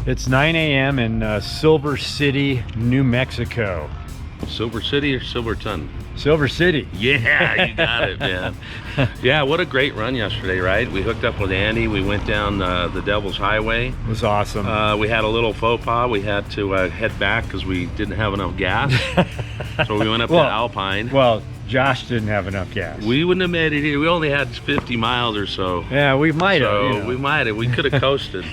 It's 9 a.m. in Silver City, New Mexico. Silver City or Silverton? Silver City. Yeah, you got it, man. Yeah, what a great run yesterday, right? We hooked up with Andy. We went down the Devil's Highway. It was awesome. We had a little faux pas. We had to head back because we didn't have enough gas. So we went up to Alpine. Well, Josh didn't have enough gas. We wouldn't have made it here. We only had 50 miles or so. Yeah, we might have. So we might have. We could have coasted.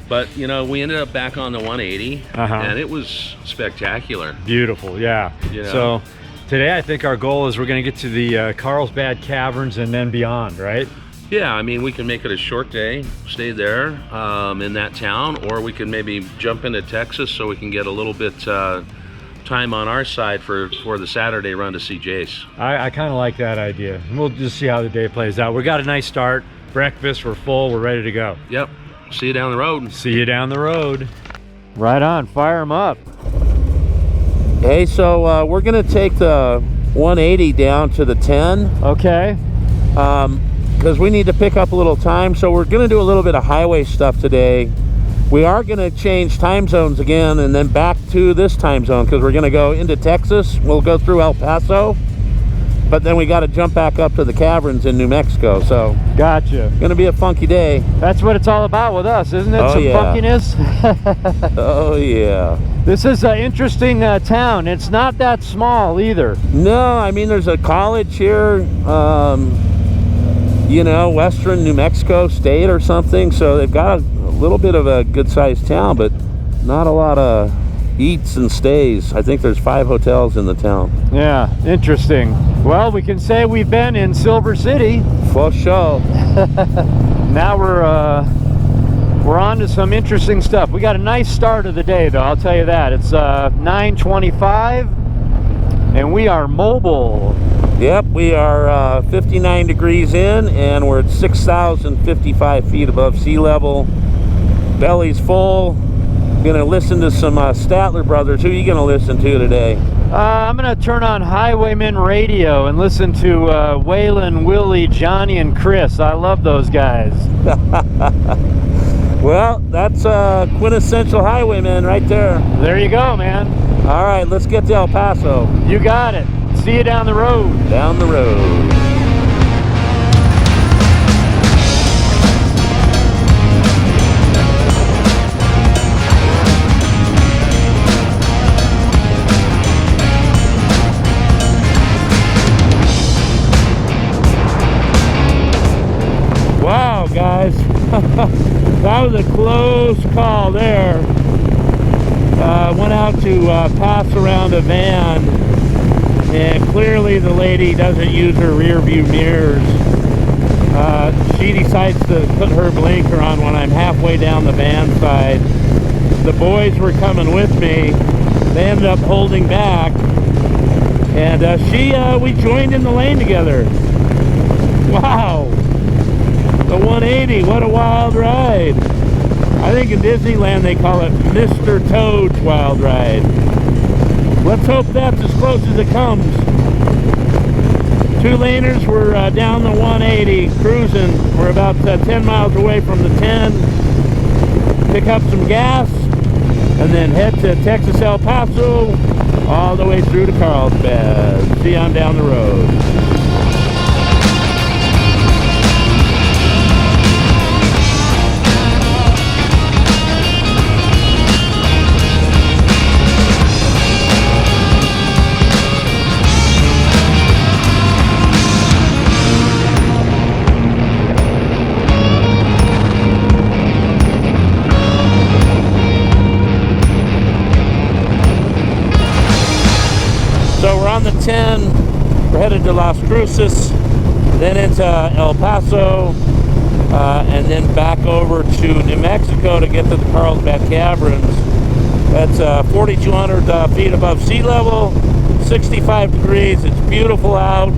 But, you know, we ended up back on the 180, and it was spectacular. Beautiful, yeah. You know? So today I think our goal is we're going to get to the Carlsbad Caverns and then beyond, right? Yeah, I mean, we can make it a short day, stay there in that town, or we can maybe jump into Texas so we can get a little bit time on our side for the Saturday run to see Jace. I kind of like that idea. We'll just see how the day plays out. We got a nice start. Breakfast, we're full, we're ready to go. Yep. See you down the road. See you down the road. Right on, fire them up. Hey, so we're gonna take the 180 down to the 10. Okay. Because we need to pick up a little time, so we're gonna do a little bit of highway stuff today. We are gonna change time zones again and then back to this time zone because we're gonna go into Texas. We'll go through El Paso, but then we got to jump back up to the caverns in New Mexico. So gotcha. Gonna be a funky day. That's what it's all about with us, isn't it? Oh, some yeah. funkiness. Oh yeah. This is an interesting town. It's not that small either. No, I mean there's a college here, you know, Western New Mexico State or something. So they've got a little bit of a good-sized town, but not a lot of eats and stays. I think there's 5 hotels in the town. Yeah, interesting. Well, we can say we've been in Silver City. For sure. Now we're on to some interesting stuff. We got a nice start of the day, though, I'll tell you that. It's 9:25, and we are mobile. Yep, we are 59 degrees in, and we're at 6,055 feet above sea level. Belly's full. Gonna listen to some Statler Brothers. Who are you gonna listen to today? I'm gonna turn on Highwayman Radio and listen to Waylon, Willie, Johnny, and Chris. I love those guys. Well, that's quintessential Highwayman right there. There you go, man. All right, let's get to El Paso. You got it. See you down the road. Down the road. Wow, guys. That was a close call there. Went out to pass around a van, and clearly the lady doesn't use her rear view mirrors. She decides to put her blinker on when I'm halfway down the van side. The boys were coming with me. They ended up holding back, and we joined in the lane together. Wow. The 180, what a wild ride. I think in Disneyland they call it Mr. Toad's Wild Ride. Let's hope that's as close as it comes. 2-laners, we're down the 180, cruising. We're about 10 miles away from the 10. Pick up some gas, and then head to Texas El Paso, all the way through to Carlsbad. See you on down the road. On the 10, we're headed to Las Cruces, then into El Paso, and then back over to New Mexico to get to the Carlsbad Caverns. That's 4,200 feet above sea level, 65 degrees. It's beautiful out.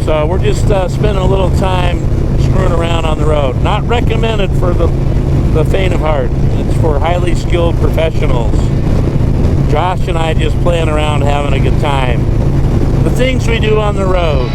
So we're just spending a little time screwing around on the road. Not recommended for the faint of heart. It's for highly skilled professionals. Josh and I just playing around, having a good time. The things we do on the road.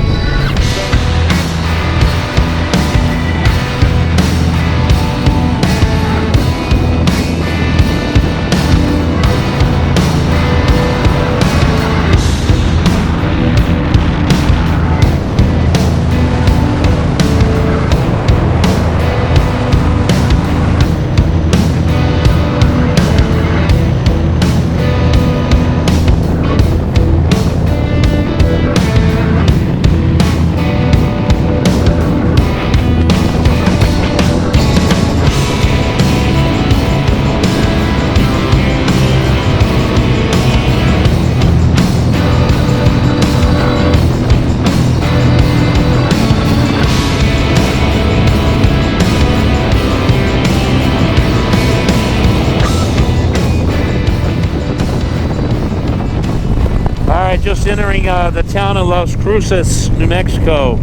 just entering the town of Las Cruces, New Mexico,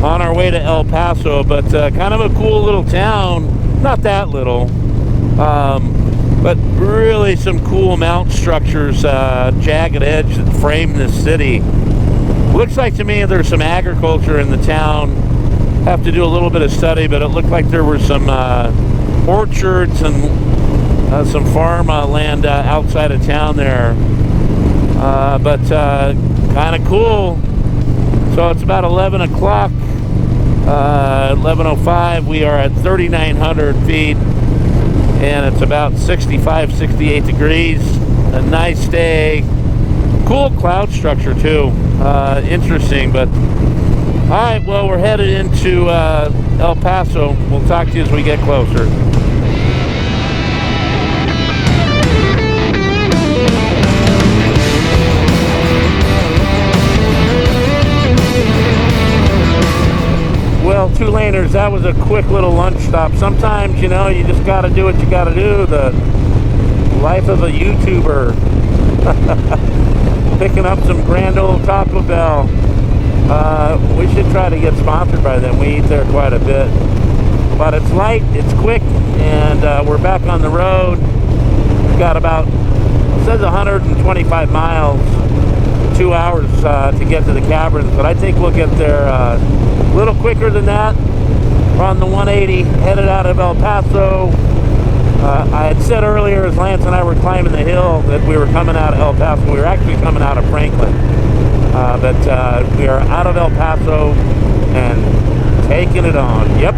on our way to El Paso, but kind of a cool little town. Not that little, but really some cool mountain structures, jagged edge that frame this city. Looks like to me there's some agriculture in the town. Have to do a little bit of study, but it looked like there were some orchards and some farm land outside of town there. But kind of cool. So it's about 11 o'clock, 11:05. We are at 3,900 feet, and it's about 65, 68 degrees. A nice day. Cool cloud structure too. Interesting, but all right, well, we're headed into El Paso. We'll talk to you as we get closer. Well, 2-laners, that was a quick little lunch stop. Sometimes, you know, you just got to do what you got to do. The life of a YouTuber. Picking up some grand old Taco Bell. We should try to get sponsored by them. We eat there quite a bit. But it's light, it's quick, and we're back on the road. We've got about, it says 125 miles, 2 hours to get to the caverns, but I think we'll get there a little quicker than that. We're on the 180, headed out of El Paso. I had said earlier, as Lance and I were climbing the hill, that we were coming out of El Paso. We were actually coming out of Franklin. But we are out of El Paso and taking it on. Yep.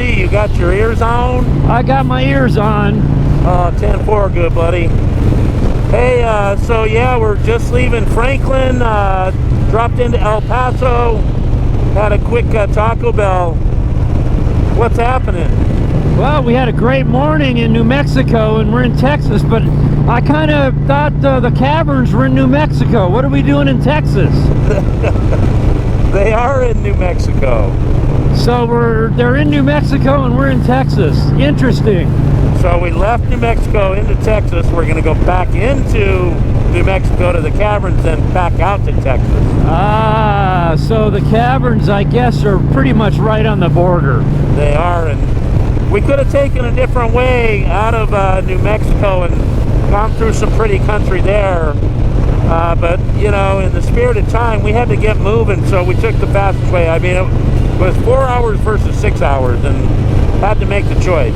You got your ears on? I got my ears on. 10-4, good buddy. Hey, so yeah, we're just leaving Franklin, dropped into El Paso, had a quick Taco Bell. What's happening? Well, we had a great morning in New Mexico, and we're in Texas, but I kind of thought the caverns were in New Mexico. What are we doing in Texas? They are in New Mexico. So they're in New Mexico and we're in Texas. Interesting. So we left New Mexico into Texas. We're going to go back into New Mexico to the caverns, then back out to Texas. Ah, so the caverns, I guess, are pretty much right on the border. They are, and we could have taken a different way out of New Mexico and gone through some pretty country there. But, you know, in the spirit of time, we had to get moving, so we took the fastest way. I mean, it was 4 hours versus 6 hours, and had to make the choice.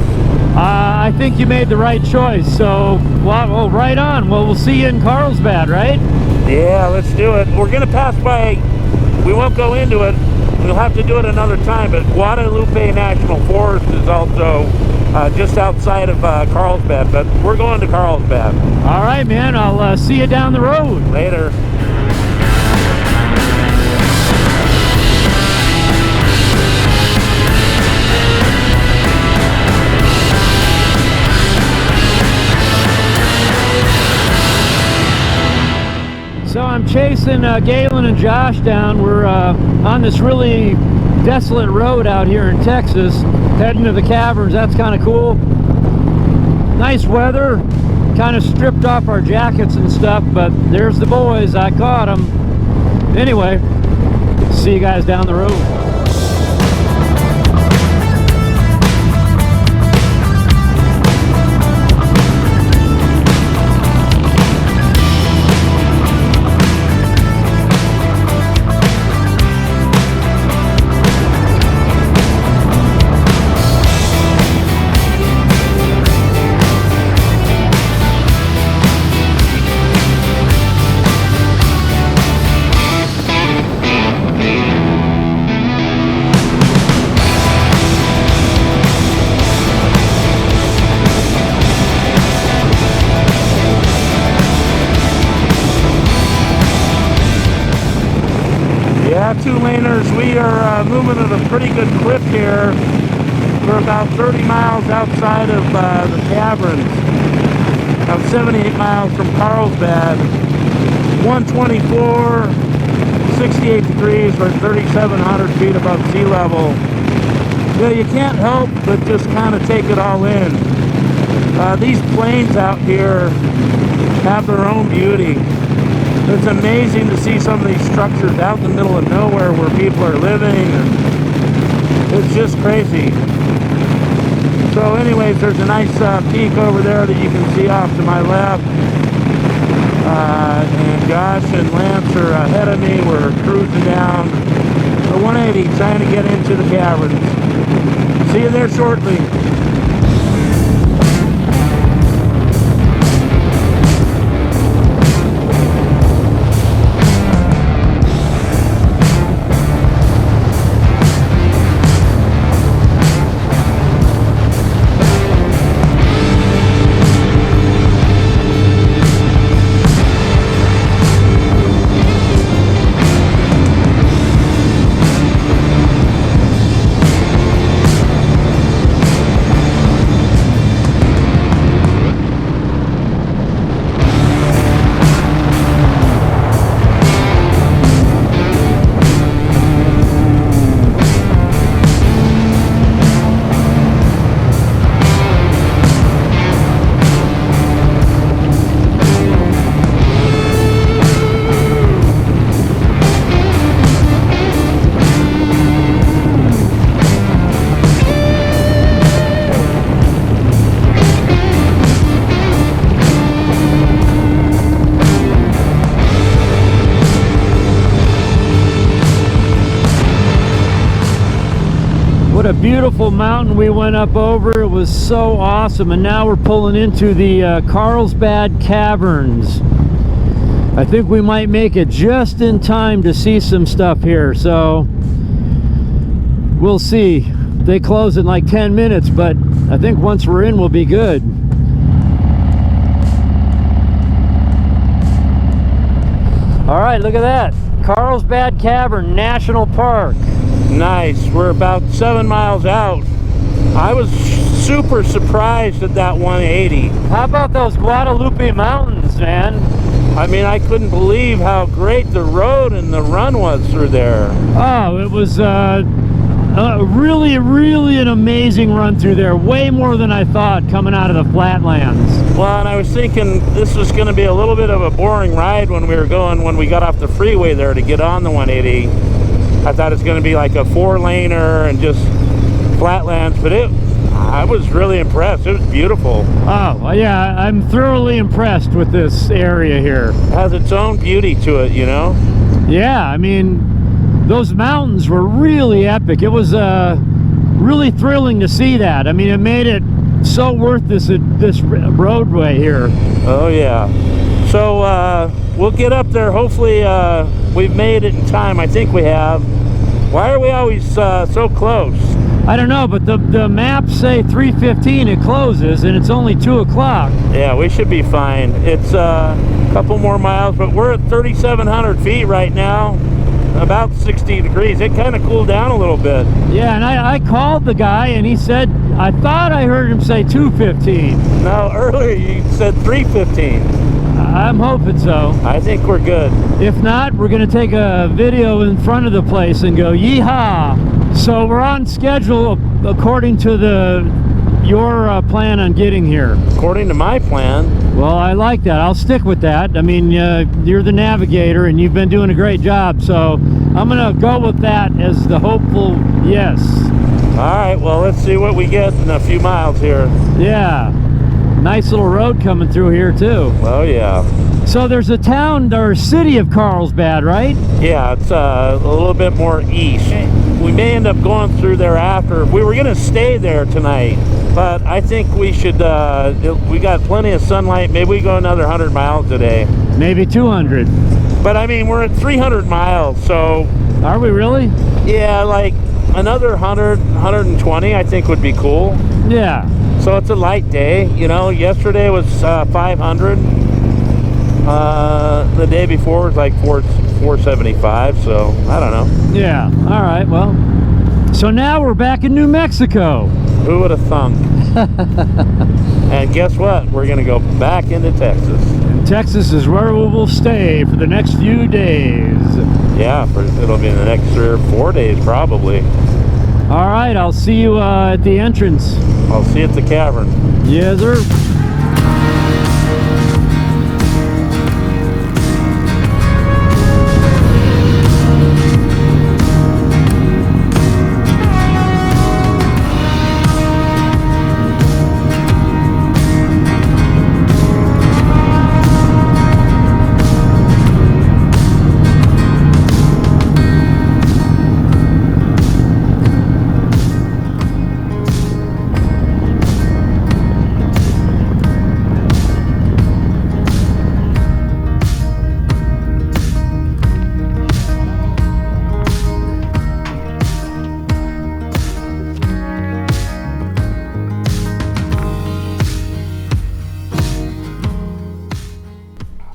I think you made the right choice, so, well, right on. Well, we'll see you in Carlsbad, right? Yeah, let's do it. We're going to pass by, we won't go into it, we'll have to do it another time, but Guadalupe National Forest is also just outside of Carlsbad, but we're going to Carlsbad. All right, man, I'll see you down the road. Later. So I'm chasing Galen and Josh down. We're on this really desolate road out here in Texas, heading to the caverns. That's kind of cool. Nice weather. Kind of stripped off our jackets and stuff, but there's the boys. I caught them. Anyway, see you guys down the road. Yeah, 2-laners, we are moving at a pretty good clip here. We're about 30 miles outside of the caverns. About 78 miles from Carlsbad. 124, 68 degrees, we're at 3,700 feet above sea level. Yeah, you can't help but just kind of take it all in. These plains out here have their own beauty. It's amazing to see some of these structures out in the middle of nowhere where people are living. It's just crazy. So anyways, there's a nice peak over there that you can see off to my left. And Josh and Lance are ahead of me. We're cruising down the 180 trying to get into the caverns. See you there shortly. What a beautiful mountain we went up over. It was so awesome. And now we're pulling into the Carlsbad Caverns. I think we might make it just in time to see some stuff here. So we'll see. They close in like 10 minutes, but I think once we're in, we'll be good. All right, look at that. Carlsbad Cavern National Park. Nice. We're about 7 miles out. I was super surprised at that 180. How about those Guadalupe Mountains, man? I mean, I couldn't believe how great the road and the run was through there. Oh, it was really an amazing run through there. Way more than I thought coming out of the flatlands. Well, and I was thinking this was going to be a little bit of a boring ride when we got off the freeway there to get on the 180. I thought it was going to be like a 4-laner and just flatlands, but I was really impressed. It was beautiful. Oh, yeah, I'm thoroughly impressed with this area here. It has its own beauty to it, you know? Yeah, I mean, those mountains were really epic. It was really thrilling to see that. I mean, it made it so worth this roadway here. Oh, yeah. So we'll get up there. Hopefully we've made it in time. I think we have. Why are we always so close? I don't know, but the maps say 3:15 it closes, and it's only 2 o'clock. Yeah, we should be fine. It's a couple more miles, but we're at 3,700 feet right now, about 60 degrees. It kind of cooled down a little bit. Yeah, and I called the guy, and he said, I thought I heard him say 2:15. No, earlier you said 3:15. I'm hoping so. I think we're good. If not, we're going to take a video in front of the place and go, yeehaw! So we're on schedule according to your plan on getting here. According to my plan? Well, I like that. I'll stick with that. I mean, you're the navigator and you've been doing a great job, so I'm going to go with that as the hopeful yes. All right, well, let's see what we get in a few miles here. Yeah. Nice little road coming through here too. Oh yeah. So there's a town or city of Carlsbad, right? Yeah, it's a little bit more east. We may end up going through there after. We were gonna stay there tonight, but I think we should, we got plenty of sunlight. Maybe we go another 100 miles today. Maybe 200. But I mean, we're at 300 miles, so. Are we really? Yeah, like another 100, 120 I think would be cool. Yeah. So it's a light day, you know. Yesterday was 500. The day before was like 475, so I don't know. Yeah, all right, well. So now we're back in New Mexico. Who would have thunk? And guess what? We're going to go back into Texas. And Texas is where we will stay for the next few days. Yeah, it'll be in the next 3 or 4 days probably. All right, I'll see you at the entrance. I'll see you at the cavern. Yes, sir.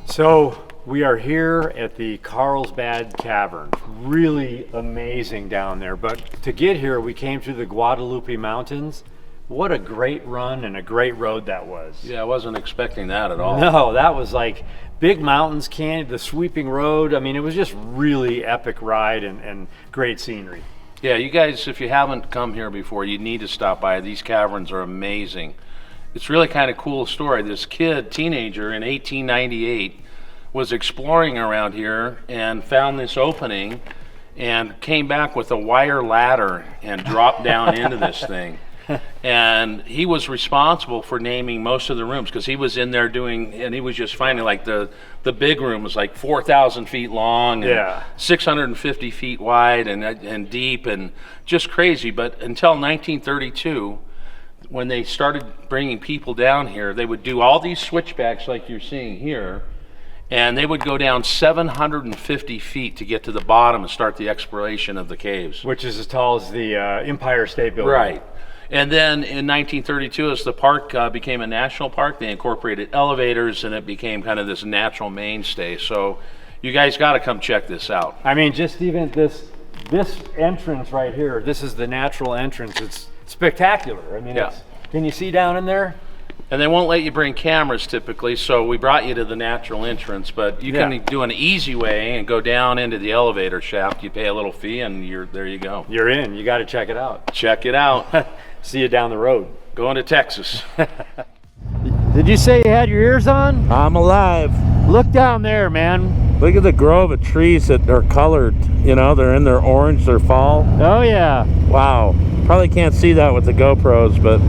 So we are here at the Carlsbad Caverns. Really amazing down there. But to get here, we came through the Guadalupe Mountains. What a great run and a great road that was. Yeah, I wasn't expecting that at all. No, that was like big mountains, canyon, the sweeping road. I mean, it was just really epic ride and great scenery. Yeah, you guys, if you haven't come here before, you need to stop by. These caverns are amazing. It's really kind of cool story. This kid, teenager in 1898, was exploring around here and found this opening and came back with a wire ladder and dropped down into this thing. And he was responsible for naming most of the rooms because he was in there doing, and he was just finding like the big room was like 4,000 feet long and Yeah. 650 feet wide and deep and just crazy. But until 1932, when they started bringing people down here, they would do all these switchbacks like you're seeing here, and they would go down 750 feet to get to the bottom and start the exploration of the caves. Which is as tall as the Empire State Building. Right. And then in 1932, as the park became a national park, they incorporated elevators and it became kind of this natural mainstay. So you guys got to come check this out. I mean, just even this entrance right here, this is the natural entrance. It's spectacular. I mean, Yeah. Can you see down in there? And they won't let you bring cameras typically, so we brought you to the natural entrance, but you Yeah. can do an easy way and go down into the elevator shaft. You pay a little fee and there you go. You're in. You got to check it out. Check it out. See you down the road. Going to Texas. Did you say you had your ears on? I'm alive. Look down there, man. Look at the grove of trees that are colored. You know, they're in their orange, their fall. Oh, yeah. Wow. Probably can't see that with the GoPros, but...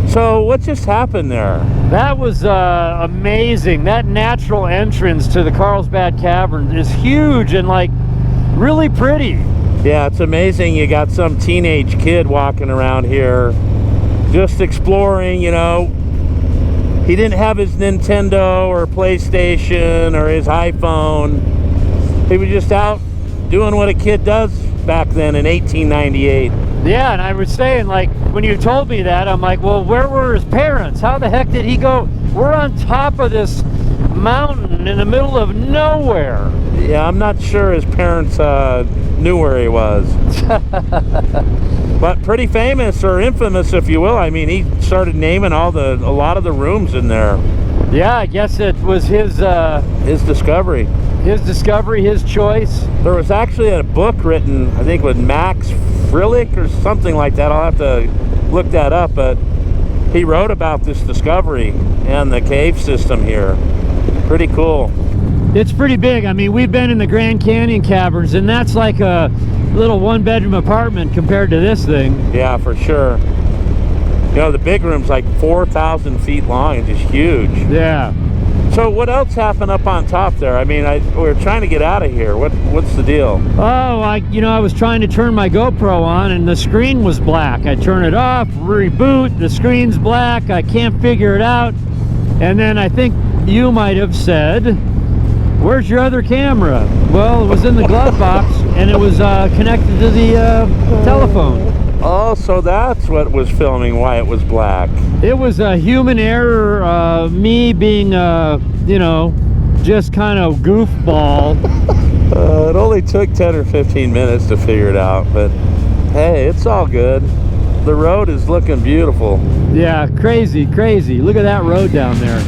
So what just happened there? That was amazing. That natural entrance to the Carlsbad Caverns is huge and like really pretty. Yeah, it's amazing. You got some teenage kid walking around here just exploring, you know. He didn't have his Nintendo or PlayStation or his iPhone. He was just out doing what a kid does back then in 1898. Yeah, and I was saying, like, when you told me that, I'm like, well, where were his parents? How the heck did he go? We're on top of this mountain in the middle of nowhere. Yeah, I'm not sure his parents knew where he was. But pretty famous, or infamous, if you will. I mean, he started naming a lot of the rooms in there. Yeah, I guess it was his discovery. His discovery, his choice. There was actually a book written, I think with Max Frillick or something like that. I'll have to look that up, but he wrote about this discovery and the cave system here. Pretty cool. It's pretty big. I mean, we've been in the Grand Canyon Caverns, and that's like a little one-bedroom apartment compared to this thing. Yeah, for sure. You know, the big room's like 4,000 feet long. It's just huge. Yeah. So what else happened up on top there? I mean, we're trying to get out of here. What's the deal? Oh, I was trying to turn my GoPro on and the screen was black. I turn it off, reboot, the screen's black. I can't figure it out. And then I think you might have said, "Where's your other camera?" Well, it was in the glove box and it was connected to the telephone. Oh, so that's what was filming, why it was black. It was a human error, me being, just kind of goofball. It only took 10 or 15 minutes to figure it out, but hey, it's all good. The road is looking beautiful. Yeah, crazy, crazy. Look at that road down there.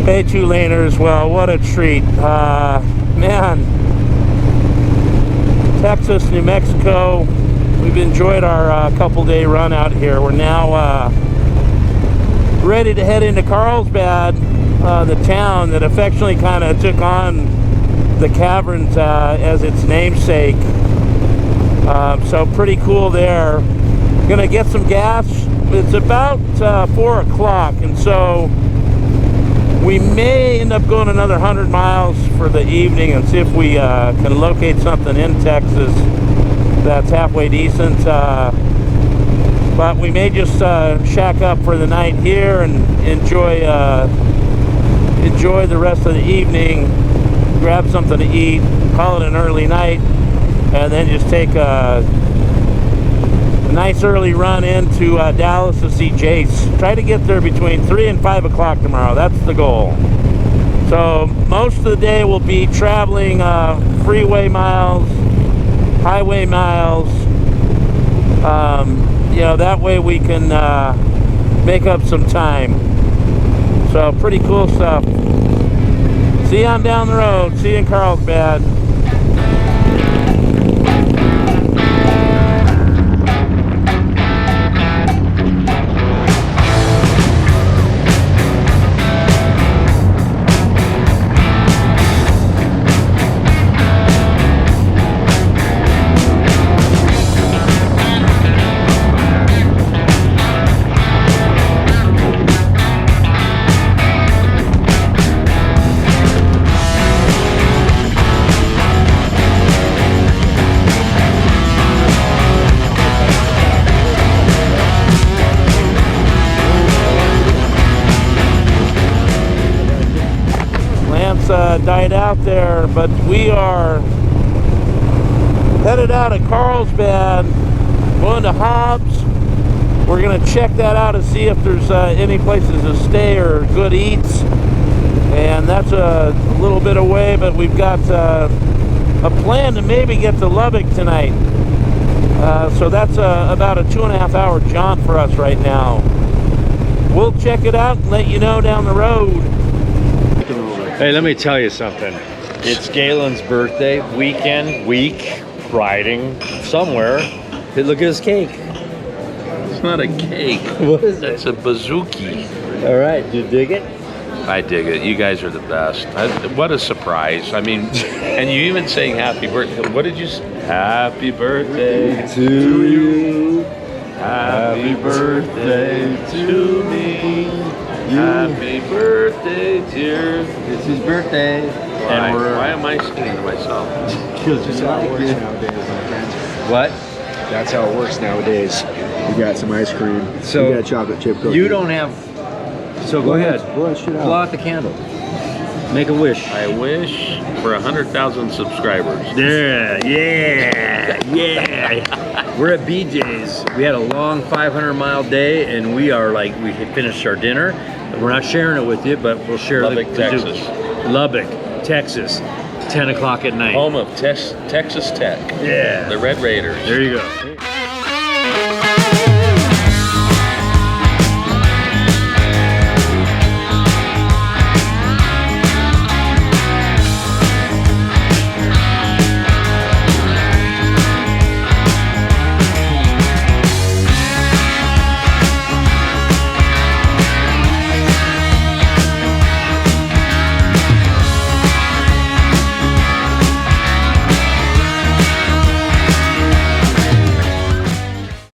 Hey, 2-laners, well, what a treat. Man, Texas, New Mexico, we've enjoyed our couple-day run out here. We're now ready to head into Carlsbad, the town that affectionately kind of took on the caverns as its namesake. So pretty cool there. Gonna get some gas. It's about 4 o'clock, and so we may end up going another 100 miles for the evening and see if we can locate something in Texas that's halfway decent. But we may just shack up for the night here and enjoy the rest of the evening, grab something to eat, call it an early night, and then just take a nice early run into Dallas to see Jace. Try to get there between 3 and 5 o'clock tomorrow. That's the goal. So most of the day will be traveling freeway miles, highway miles. You know, that way we can make up some time. So pretty cool stuff. See you on down the road. See you in Carlsbad. Died out there, but we are headed out of Carlsbad, going to Hobbs. We're going to check that out and see if there's any places to stay or good eats, and that's a little bit away, but we've got a plan to maybe get to Lubbock tonight. So that's about a 2.5 hour jaunt for us right now. We'll check it out and let you know down the road. Hey, let me tell you something. It's Galen's birthday week, riding somewhere. Hey, look at his cake. It's not a cake. What is it? It's a bazooki. All right, do you dig it? I dig it. You guys are the best. What a surprise. I mean, and you even saying happy birthday. What did you say? Happy birthday To you. Happy birthday to me. Happy birthday, dear. It's his birthday. Why am I singing to myself? Because That's how it works nowadays, my friend. What? That's how it works nowadays. You got some ice cream. So you got a chocolate chip cookie. You don't have. So go ahead. Blow that shit out. Blow out the candle. Make a wish. I wish for 100,000 subscribers. Yeah. We're at BJ's. We had a long 500-mile day, and we had finished our dinner. We're not sharing it with you, but we'll share Lubbock, the Texas. Lubbock, Texas, 10 o'clock at night. Home of Texas Tech. Yeah. The Red Raiders. There you go.